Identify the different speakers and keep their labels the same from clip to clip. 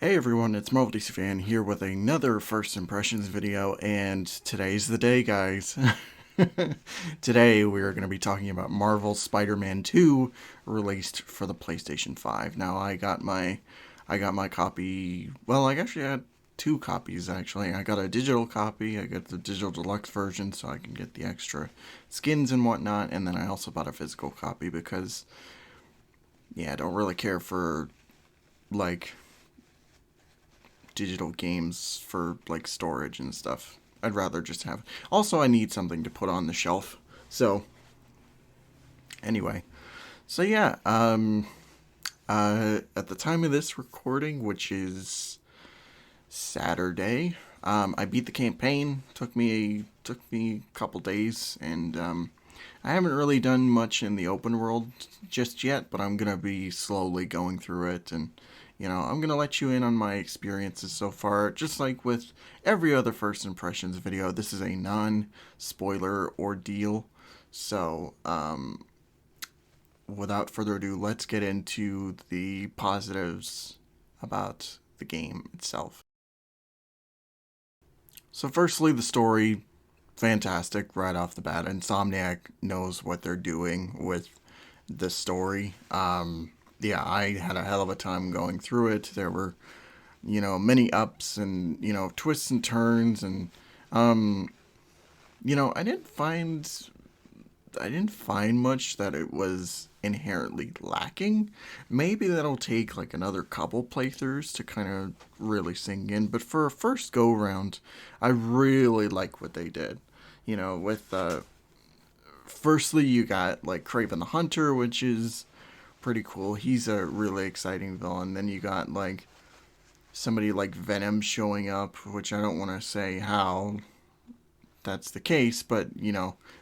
Speaker 1: Hey everyone, it's Marvel DC Fan here with another First Impressions video, and today's the day, guys. Today we are going to be talking about Marvel Spider-Man 2, released for the PlayStation 5. Now I got my copy. Well, I actually had two copies actually. I got a digital copy. I got the digital deluxe version, so I can get the extra skins and whatnot. And then I also bought a physical copy because, yeah, I don't really care for like digital games for like storage and stuff. I'd rather just have. Also, I need something to put on the shelf. So anyway, so yeah, at the time of this recording, which is Saturday, I beat the campaign. Took me a couple days, and I haven't really done much in the open world just yet. But I'm gonna be slowly going through it, and I'm gonna let you in on my experiences so far. Just like with every other first impressions video, this is a non-spoiler ordeal. So, without further ado, let's get into the positives about the game itself. So, firstly, the story, fantastic right off the bat. Insomniac knows what they're doing with the story. Yeah, I had a hell of a time going through it. There were, many ups and, twists and turns. And, um, I didn't find much that it was inherently lacking. Maybe that'll take like another couple playthroughs to kind of really sink in. But for a first go round, I really like what they did. With firstly you got like Craven the Hunter, which is pretty cool. He's a really exciting villain. Then you got like somebody like Venom showing up, which I don't want to say how that's the case, but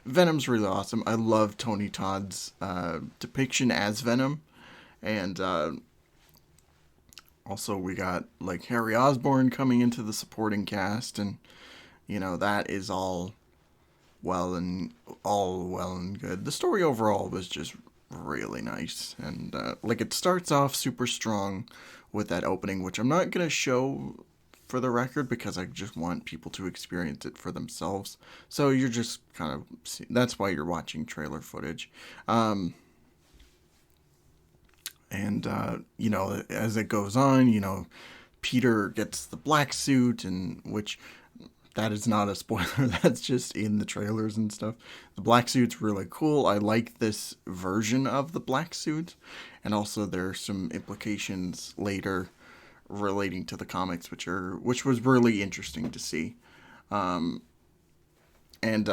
Speaker 1: Venom's really awesome. I love Tony Todd's depiction as Venom, and also we got like Harry Osborn coming into the supporting cast, and that is all well and good. The story overall was just really nice, and like it starts off super strong with that opening, which I'm not gonna show for the record because I just want people to experience it for themselves. So you're just kind of that's why you're watching trailer footage. And as it goes on, Peter gets the black suit, and which that is not a spoiler. That's just in the trailers and stuff. The black suit's really cool. I like this version of the black suit, and also there's some implications later relating to the comics, which was really interesting to see. And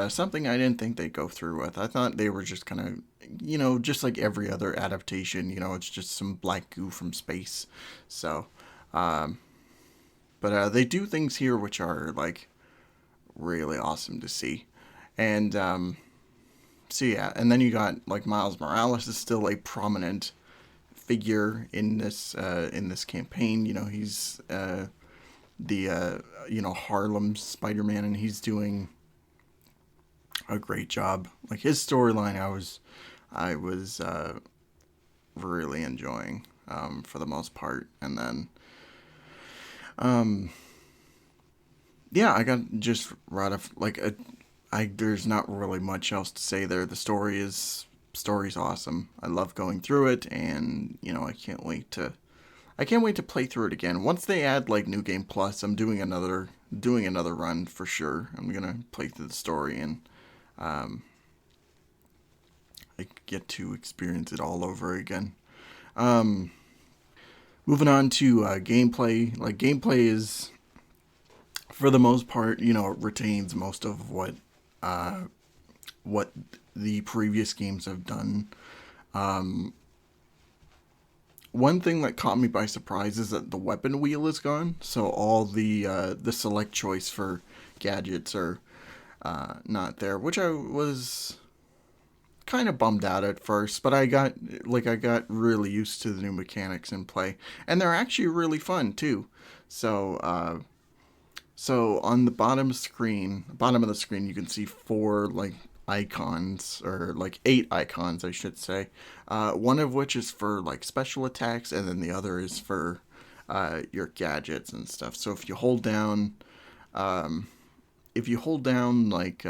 Speaker 1: something I didn't think they'd go through with. I thought they were just kind of, just like every other adaptation. It's just some black goo from space. So, but they do things here which are like really awesome to see. And so yeah, and then you got like Miles Morales is still a prominent figure in this campaign. He's the Harlem Spider-Man, and he's doing a great job. Like his storyline, I was really enjoying for the most part, and then um yeah, I got just right off like I there's not really much else to say there. The story's awesome. I love going through it, and I can't wait to play through it again. Once they add like New Game Plus, I'm doing another run for sure. I'm gonna play through the story, and um, I get to experience it all over again. Um, Moving on to gameplay. Like gameplay is for the most part, it retains most of what the previous games have done. Um, One thing that caught me by surprise is that the weapon wheel is gone, so all the select choice for gadgets are not there, which I was kind of bummed out at first, but I got really used to the new mechanics in play, and they're actually really fun too. So so on the bottom of the screen, you can see four like icons, or like eight icons, I should say. One of which is for like special attacks, and then the other is for your gadgets and stuff. So if you hold down like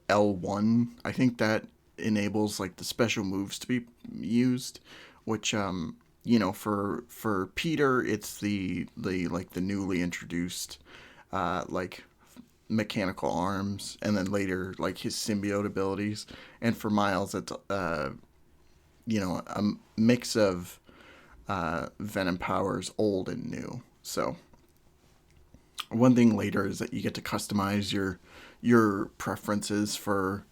Speaker 1: L1, I think that enables like the special moves to be used, which for Peter it's the like the newly introduced like mechanical arms, and then later like his symbiote abilities, and for Miles it's a mix of Venom powers old and new. So one thing later is that you get to customize your preferences for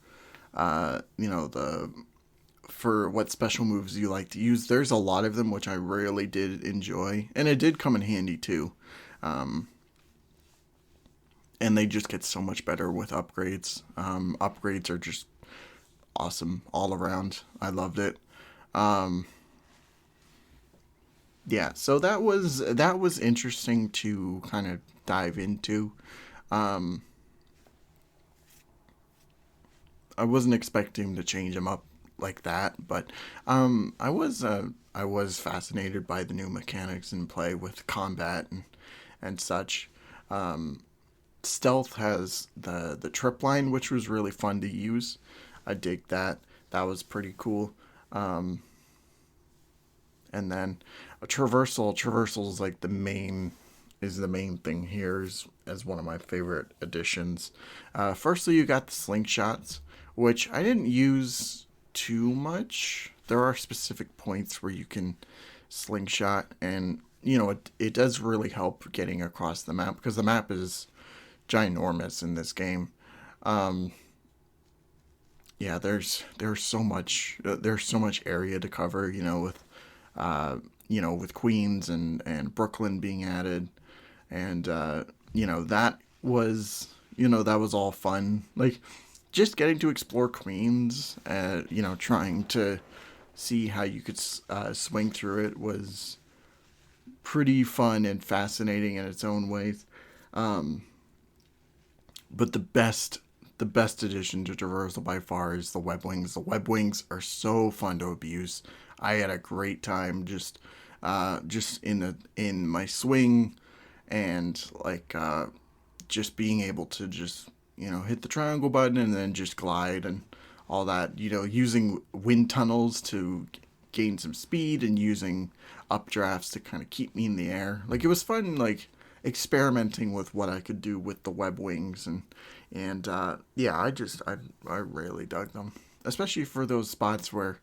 Speaker 1: the for what special moves you like to use. There's a lot of them which I really did enjoy, and it did come in handy too. And they just get so much better with upgrades. Upgrades are just awesome all around. I loved it. Um, yeah, so that was interesting to kind of dive into. Um, I wasn't expecting to change them up like that, but I was fascinated by the new mechanics in play with combat and such. Um, Stealth has the trip line, which was really fun to use. I dig that. That was pretty cool. Um, and then a traversal is like the main thing here as one of my favorite additions. Firstly, you got the slingshots, which I didn't use too much. There are specific points where you can slingshot, and it does really help getting across the map because the map is ginormous in this game. Um, yeah, there's so much area to cover. Uh, with Queens and Brooklyn being added, and that was all fun. Like just getting to explore Queens, trying to see how you could swing through it was pretty fun and fascinating in its own ways. Um, but the best addition to Traversal by far is the web wings. The web wings are so fun to abuse. I had a great time just in my swing, and like just being able to just hit the triangle button and then just glide and all that. Using wind tunnels to gain some speed and using updrafts to kind of keep me in the air. Like it was fun, like experimenting with what I could do with the web wings, and yeah, I really dug them, especially for those spots where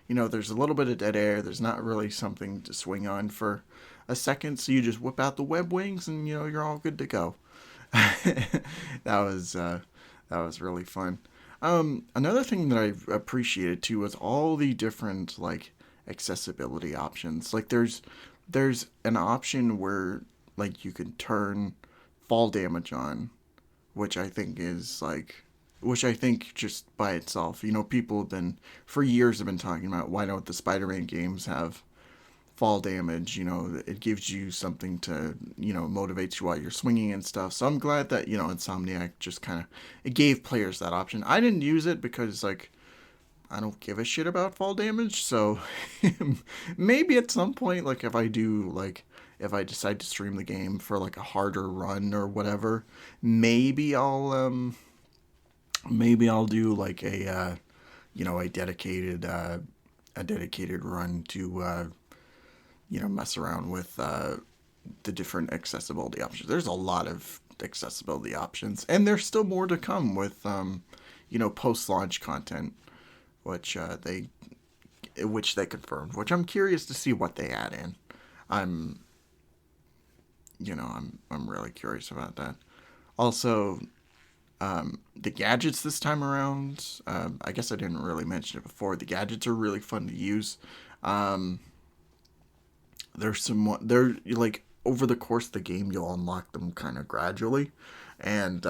Speaker 1: there's a little bit of dead air. There's not really something to swing on for a second, so you just whip out the web wings and you're all good to go. that was uh, that was really fun. Another thing that I appreciated too was all the different like accessibility options. Like there's an option where like you can turn fall damage on, which I think is like which I think just by itself, people have been for years have been talking about why don't the Spider-Man games have fall damage. It gives you something to motivates you while you're swinging and stuff. So I'm glad that Insomniac just kind of it gave players that option. I didn't use it because like I don't give a shit about fall damage. So maybe at some point, like if I decide to stream the game for like a harder run or whatever, maybe I'll do like a dedicated run to mess around with the different accessibility options. There's a lot of accessibility options, and there's still more to come with post launch content, which they confirmed. Which I'm curious to see what they add in. I'm I'm really curious about that. Also, the gadgets this time around. I guess I didn't really mention it before. The gadgets are really fun to use. Um, there's some they're like over the course of the game you'll unlock them kind of gradually, and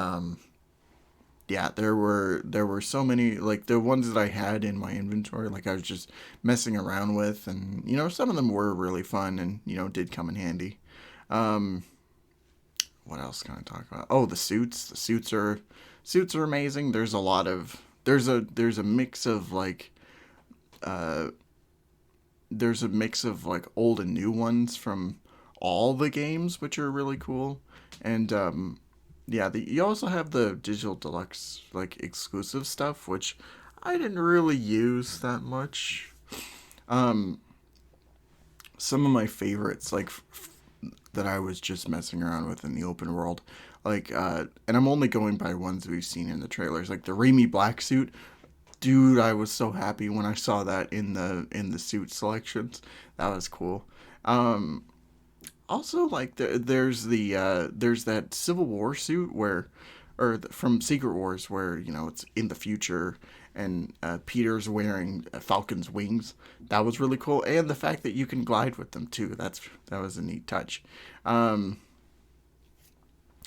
Speaker 1: yeah, there were so many like the ones that I had in my inventory. Like I was just messing around with, and some of them were really fun and did come in handy. Um, what else can I talk about? Oh, the suits. The suits are amazing. There's a mix of like uh there's a mix of like old and new ones from all the games, which are really cool. And yeah, you also have the digital deluxe like exclusive stuff, which I didn't really use that much. Um, some of my favorites, like that I was just messing around with in the open world, like, and I'm only going by ones we've seen in the trailers, like the Remy Black suit. Dude, I was so happy when I saw that in the suit selections. That was cool. Um, Also, like there's that Civil War suit where, from Secret Wars where it's in the future and Peter's wearing Falcon's wings. That was really cool, and the fact that you can glide with them too. That was a neat touch. Um,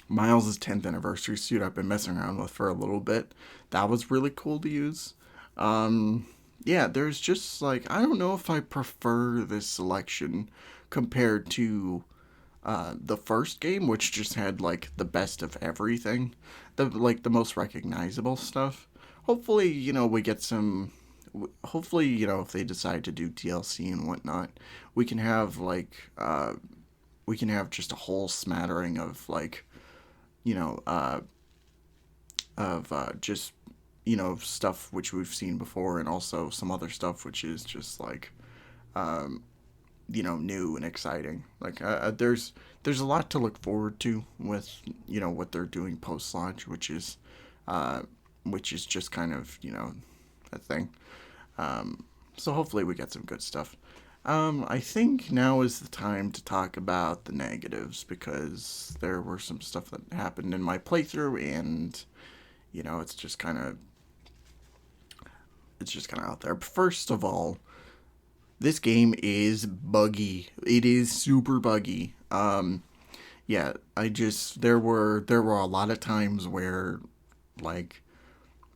Speaker 1: Miles' 10th anniversary suit I've been messing around with for a little bit. That was really cool to use. Um, yeah, there's just like I don't know if I prefer this selection compared to the first game, which just had like the best of everything, the most recognizable stuff. Hopefully, we get some. Hopefully, if they decide to do DLC and whatnot, we can have we can have just a whole smattering of you know uh, just stuff which we've seen before, and also some other stuff which is just new and exciting. There's a lot to look forward to with what they're doing post launch, uh, which is just kind of a thing. So hopefully we get some good stuff. I think now is the time to talk about the negatives because there were some stuff that happened in my playthrough, and it's just kind of out there. First of all, this game is buggy. It is super buggy. Yeah, I just there were a lot of times where like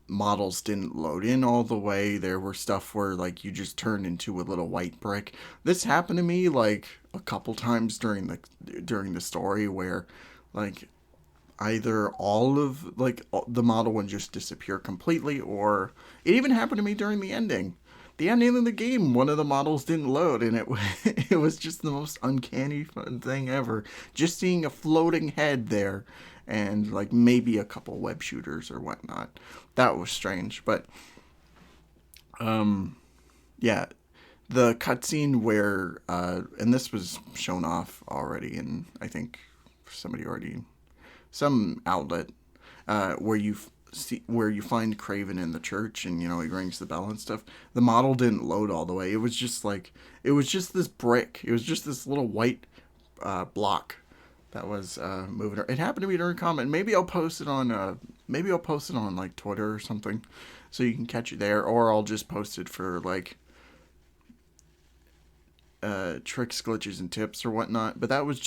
Speaker 1: models didn't load in all the way. There were stuff where like you just turned into a little white brick. This happened to me like a couple times during the story where like either all of the model would just disappear completely, or it even happened to me during the ending. The ending of the game, one of the models didn't load, and it was just the most uncanny fun thing ever. Just seeing a floating head there, and like maybe a couple web shooters or whatnot. That was strange, but yeah, the cutscene where and this was shown off already, and I think somebody already some outlet where you see where you find Craven in the church, and he rings the bell and stuff. The model didn't load all the way. It was just this brick. It was just this little white block that was moving. It happened to be during comment. Maybe I'll post it on like Twitter or something, so you can catch it there, or I'll just post it for like tricks, glitches, and tips or whatnot. But that was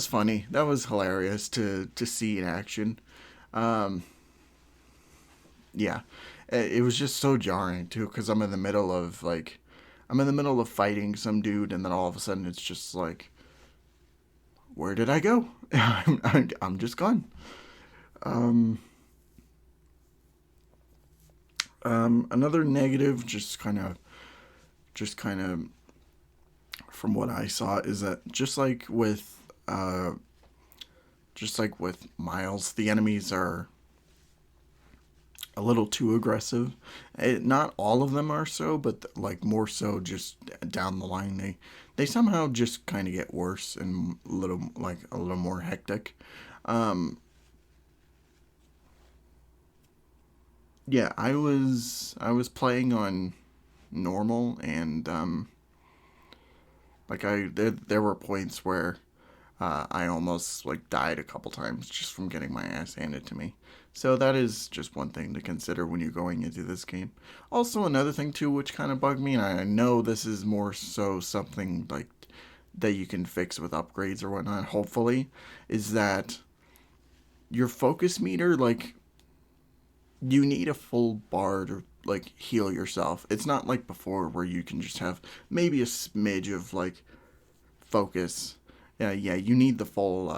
Speaker 1: funny. That was hilarious to see in action. Um, yeah, it was just so jarring too because I'm in the middle of fighting some dude, and then all of a sudden it's just like, where did I go? I'm just gone. Um, Another negative, just kind of from what I saw, is that just like with Miles, the enemies are a little too aggressive. Not all of them are so, but like more so just down the line. They somehow just kind of get worse and a little more hectic. Um, yeah, I was playing on normal, and there were points where I almost like died a couple times just from getting my ass handed to me. So that is just one thing to consider when you're going into this game. Also, another thing too, which kind of bugged me, and I know this is more so something like that you can fix with upgrades or whatnot. Hopefully, is that your focus meter, like you need a full bar to like heal yourself. It's not like before where you can just have maybe a smidge of like focus. Yeah, you need the full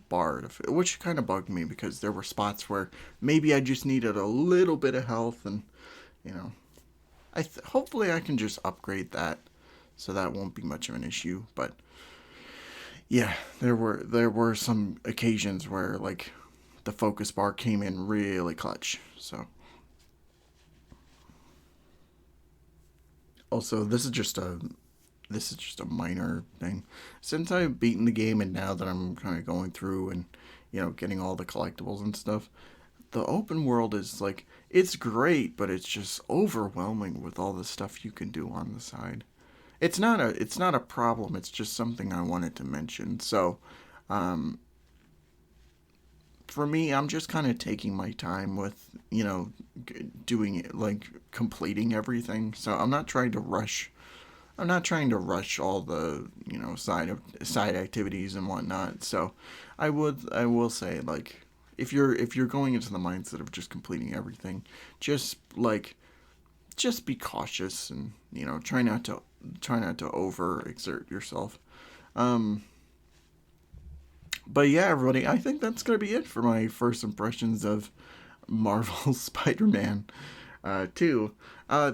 Speaker 1: bar, which kind of bugged me because there were spots where maybe I just needed a little bit of health, and you know, hopefully I can just upgrade that so that won't be much of an issue. But yeah, there were some occasions where like the focus bar came in really clutch. So also this is just a minor thing. Since I've beaten the game and now that I'm kind of going through and getting all the collectibles and stuff, the open world is like it's great, but it's just overwhelming with all the stuff you can do on the side. It's not a problem. It's just something I wanted to mention. So, um, for me, I'm just kind of taking my time with doing it, like completing everything. So I'm not trying to rush. I'm not trying to rush all the side activities and whatnot. So, I will say like if you're going into the mindset of just completing everything, just like just be cautious and try not to overexert yourself. Um, but yeah, everybody, I think that's gonna be it for my first impressions of Marvel Spider-Man 2.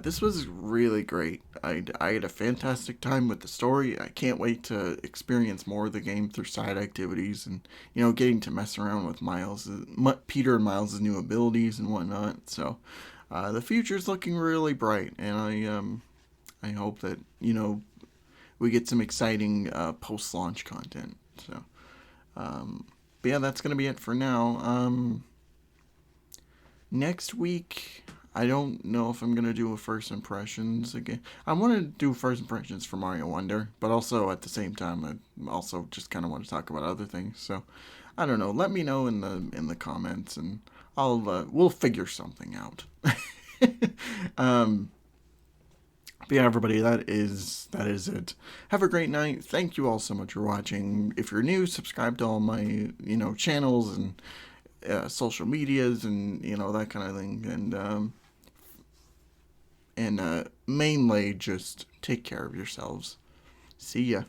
Speaker 1: This was really great. I had a fantastic time with the story. I can't wait to experience more of the game through side activities and getting to mess around with Peter and Miles' new abilities and whatnot. So the future's looking really bright, and I hope that we get some exciting post-launch content. So, um, but yeah, that's gonna be it for now. Next week, I don't know if I'm gonna do a first impressions again. I want to do first impressions for Mario Wonder, but also at the same time, I also just kind of want to talk about other things. So, I don't know. Let me know in the comments, and we'll figure something out. um, but yeah, everybody, that is it. Have a great night. Thank you all so much for watching. If you're new, subscribe to all my channels and social medias and that kind of thing. And mainly just take care of yourselves. See ya.